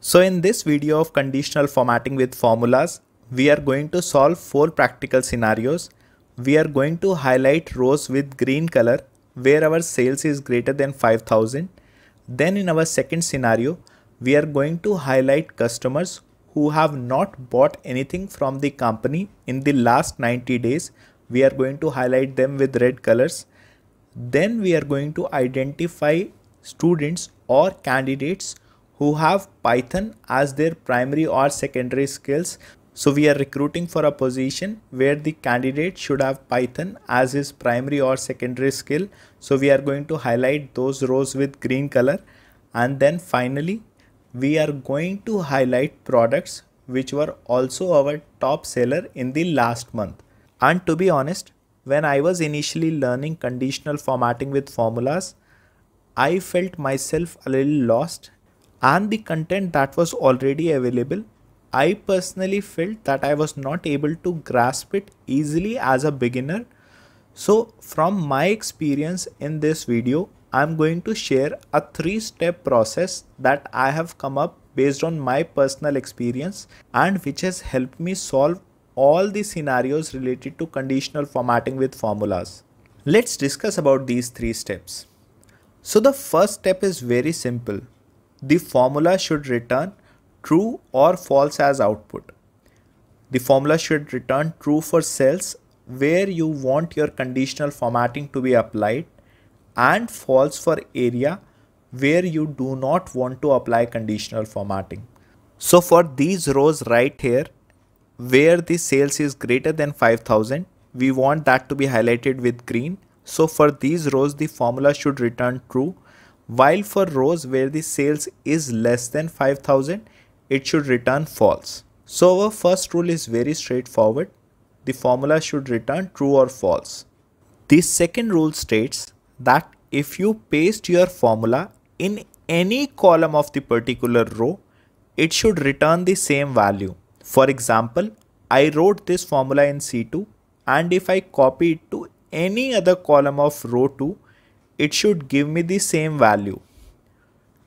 So in this video of conditional formatting with formulas, we are going to solve 4 practical scenarios. We are going to highlight rows with green color where our sales is greater than 5,000. Then in our second scenario, we are going to highlight customers who have not bought anything from the company in the last 90 days. We are going to highlight them with red colors. Then we are going to identify students or candidates who have Python as their primary or secondary skills. So we are recruiting for a position where the candidate should have Python as his primary or secondary skill. So we are going to highlight those rows with green color. And then finally, we are going to highlight products which were also our top seller in the last month. And to be honest, when I was initially learning conditional formatting with formulas, I felt myself a little lost, and the content that was already available, I personally felt that I was not able to grasp it easily as a beginner. So from my experience in this video, I'm going to share a 3-step process that I have come up based on my personal experience and which has helped me solve all the scenarios related to conditional formatting with formulas. Let's discuss about these 3 steps. So the first step is very simple. The formula should return true or false as output. The formula should return true for cells where you want your conditional formatting to be applied, and false for area where you do not want to apply conditional formatting. So for these rows right here, where the sales is greater than 5,000, we want that to be highlighted with green. So for these rows, the formula should return true, while for rows where the sales is less than 5,000, it should return false. So our first rule is very straightforward. The formula should return true or false. The second rule states that if you paste your formula in any column of the particular row, it should return the same value. For example, I wrote this formula in C2, and if I copy it to any other column of row 2, it should give me the same value.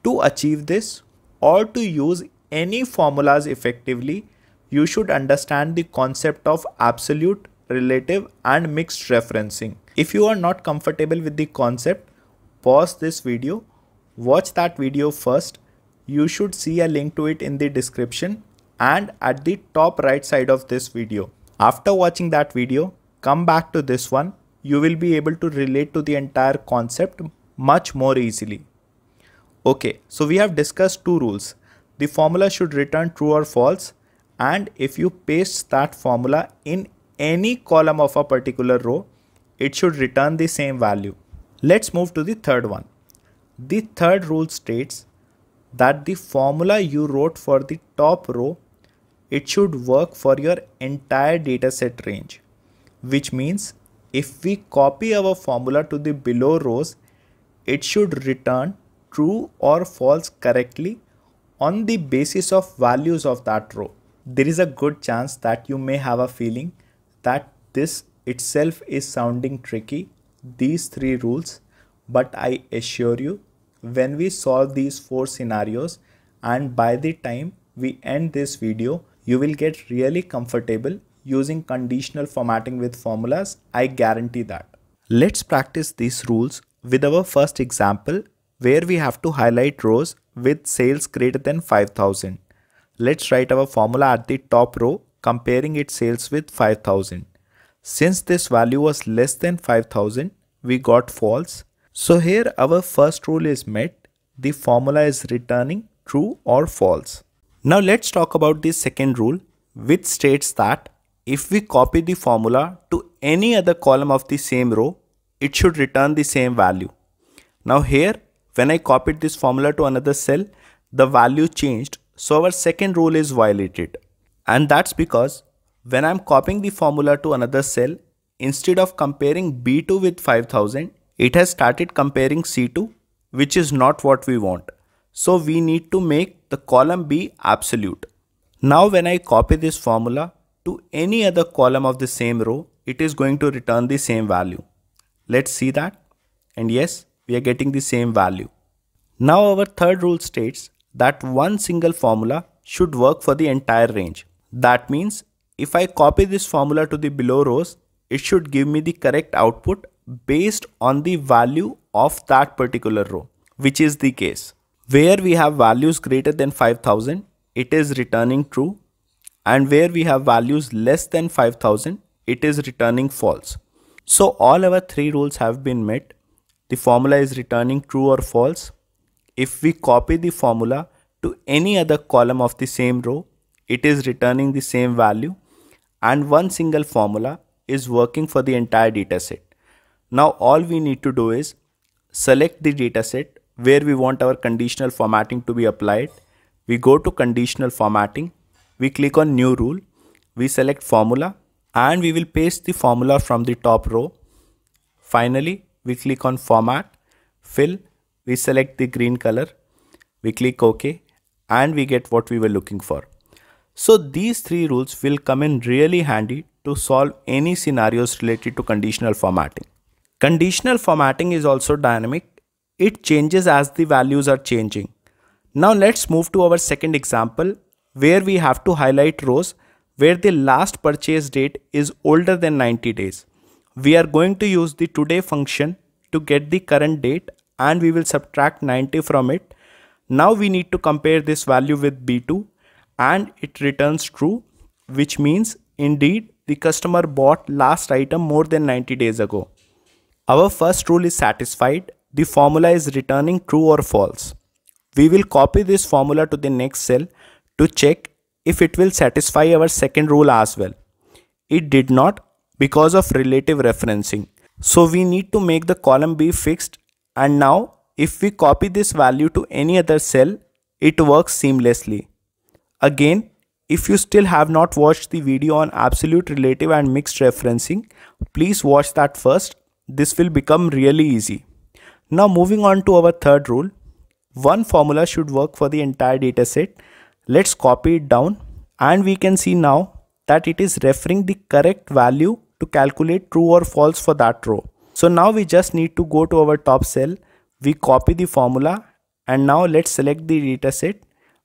To achieve this, or to use any formulas effectively, you should understand the concept of absolute, relative, and mixed referencing. If you are not comfortable with the concept, pause this video, watch that video first. You should see a link to it in the description and at the top right side of this video. After watching that video, come back to this one. You will be able to relate to the entire concept much more easily. Okay, so we have discussed 2 rules. The formula should return true or false, and if you paste that formula in any column of a particular row, it should return the same value. Let's move to the third one. The third rule states that the formula you wrote for the top row, it should work for your entire dataset range, which means if we copy our formula to the below rows, it should return true or false correctly on the basis of values of that row. There is a good chance that you may have a feeling that this itself is sounding tricky, these 3 rules, but I assure you, when we solve these 4 scenarios and by the time we end this video, you will get really comfortable using conditional formatting with formulas. I guarantee that. Let's practice these rules with our first example where we have to highlight rows with sales greater than 5,000. Let's write our formula at the top row comparing its sales with 5,000. Since this value was less than 5,000, we got false. So here our first rule is met. The formula is returning true or false. Now let's talk about the second rule, which states that if we copy the formula to any other column of the same row, it should return the same value. Now here, when I copied this formula to another cell, the value changed, so our second rule is violated. And that's because when I'm copying the formula to another cell, instead of comparing B2 with 5,000, it has started comparing C2, which is not what we want. So we need to make the column B absolute. Now when I copy this formula to any other column of the same row, it is going to return the same value. Let's see that. And yes, we are getting the same value. Now our third rule states that one single formula should work for the entire range. That means if I copy this formula to the below rows, it should give me the correct output based on the value of that particular row, which is the case. Where we have values greater than 5000, it is returning true, and where we have values less than 5000, it is returning false. So all our three rules have been met. The formula is returning true or false. If we copy the formula to any other column of the same row, it is returning the same value, and one single formula is working for the entire dataset. Now all we need to do is select the dataset where we want our conditional formatting to be applied. We go to conditional formatting, we click on new rule, we select formula, and we will paste the formula from the top row. Finally, we click on format, fill, we select the green color, we click OK, and we get what we were looking for. So these three rules will come in really handy to solve any scenarios related to conditional formatting. Conditional formatting is also dynamic. It changes as the values are changing. Now let's move to our second example where we have to highlight rows where the last purchase date is older than 90 days. We are going to use the today function to get the current date, and we will subtract 90 from it. Now we need to compare this value with B2, and it returns true, which means indeed the customer bought last item more than 90 days ago. Our first rule is satisfied. The formula is returning true or false. We will copy this formula to the next cell to check if it will satisfy our second rule as well. It did not because of relative referencing. So we need to make the column be fixed, and now if we copy this value to any other cell, it works seamlessly. Again, if you still have not watched the video on absolute, relative and mixed referencing, please watch that first. This will become really easy. Now moving on to our third rule. One formula should work for the entire dataset. Let's copy it down, and we can see now that it is referring the correct value to calculate true or false for that row. So now we just need to go to our top cell, we copy the formula, and now let's select the dataset.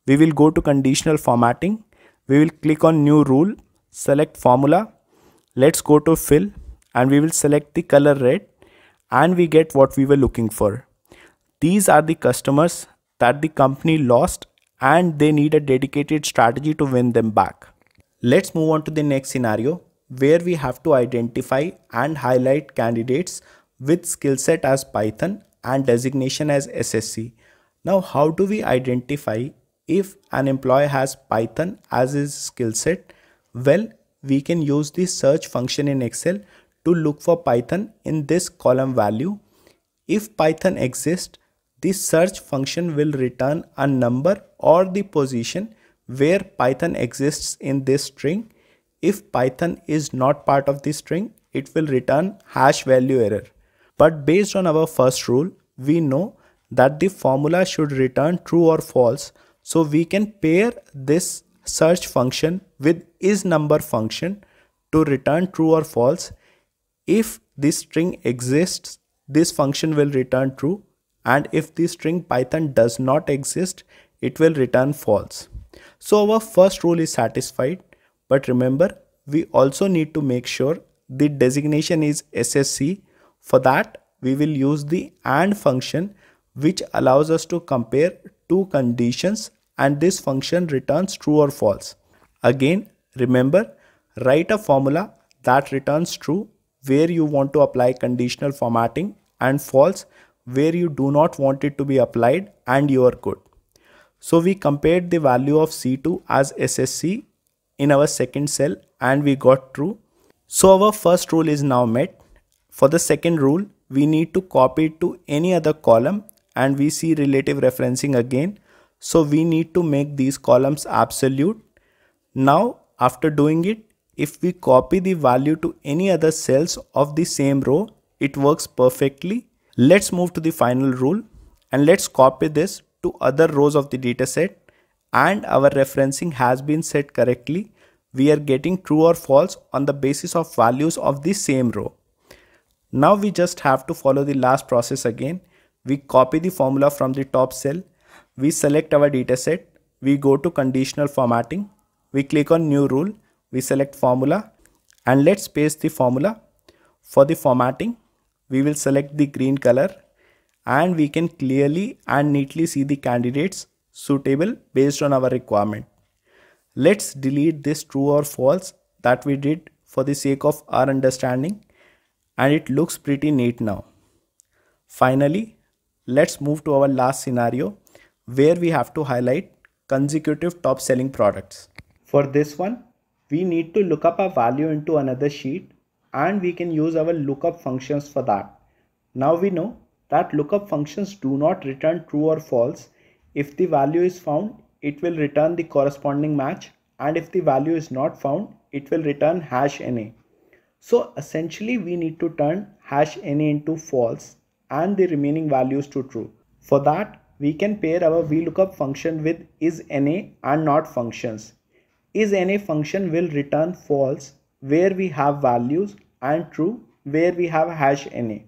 We will go to conditional formatting, we will click on new rule, select formula, let's go to fill, and we will select the color red, and we get what we were looking for. These are the customers that the company lost, and they need a dedicated strategy to win them back. Let's move on to the next scenario where we have to identify and highlight candidates with skill set as Python and designation as SSC. Now how do we identify if an employee has Python as his skill set? Well, we can use the search function in Excel to look for Python in this column value. If Python exists, the search function will return a number or the position where Python exists in this string. If Python is not part of the string, it will return hash value error. But based on our first rule, we know that the formula should return true or false. So we can pair this search function with isNumber function to return true or false. If this string exists, this function will return true, and if the string Python does not exist, it will return false. So our first rule is satisfied, but remember, we also need to make sure the designation is SSC. For that, we will use the AND function, which allows us to compare two conditions, and this function returns true or false. Again, remember, write a formula that returns true where you want to apply conditional formatting, and false where you do not want it to be applied, and you are good. So we compared the value of C2 as SSC in our second cell, and we got true. So our first rule is now met. For the second rule, we need to copy it to any other column, and we see relative referencing again. So we need to make these columns absolute. Now after doing it, if we copy the value to any other cells of the same row, it works perfectly. Let's move to the final rule, and let's copy this to other rows of the dataset, and our referencing has been set correctly. We are getting true or false on the basis of values of the same row. Now we just have to follow the last process again. We copy the formula from the top cell, We select our dataset, we go to conditional formatting, we click on new rule, we select formula, and let's paste the formula. For the formatting, we will select the green color, and we can clearly and neatly see the candidates suitable based on our requirement. Let's delete this true or false that we did for the sake of our understanding, and it looks pretty neat now. Finally, let's move to our last scenario where we have to highlight consecutive top selling products. For this one, we need to look up a value into another sheet, and we can use our lookup functions for that. Now we know that lookup functions do not return true or false. If the value is found, it will return the corresponding match, and if the value is not found, it will return #NA. So essentially we need to turn #NA into false and the remaining values to true. For that, we can pair our VLOOKUP function with isNA and not functions. IsNA function will return false where we have values and true where we have #NA.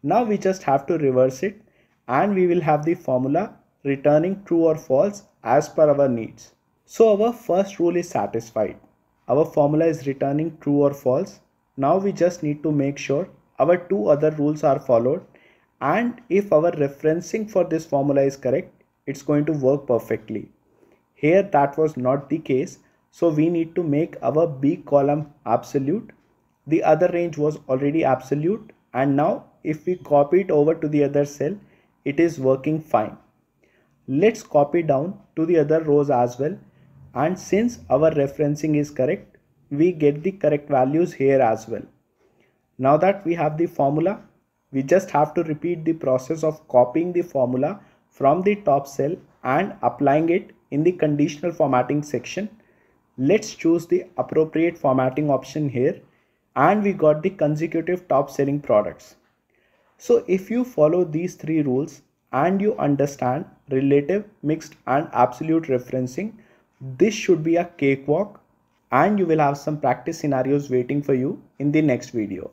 Now we just have to reverse it, and we will have the formula returning true or false as per our needs. So our first rule is satisfied. Our formula is returning true or false. Now we just need to make sure our two other rules are followed, and if our referencing for this formula is correct, it's going to work perfectly. Here that was not the case, so we need to make our B column absolute. The other range was already absolute, and now if we copy it over to the other cell, it is working fine. Let's copy down to the other rows as well, and since our referencing is correct, we get the correct values here as well. Now that we have the formula, we just have to repeat the process of copying the formula from the top cell and applying it in the conditional formatting section. Let's choose the appropriate formatting option here, and we got the consecutive top selling products. So if you follow these three rules and you understand relative, mixed and absolute referencing, this should be a cakewalk, and you will have some practice scenarios waiting for you in the next video.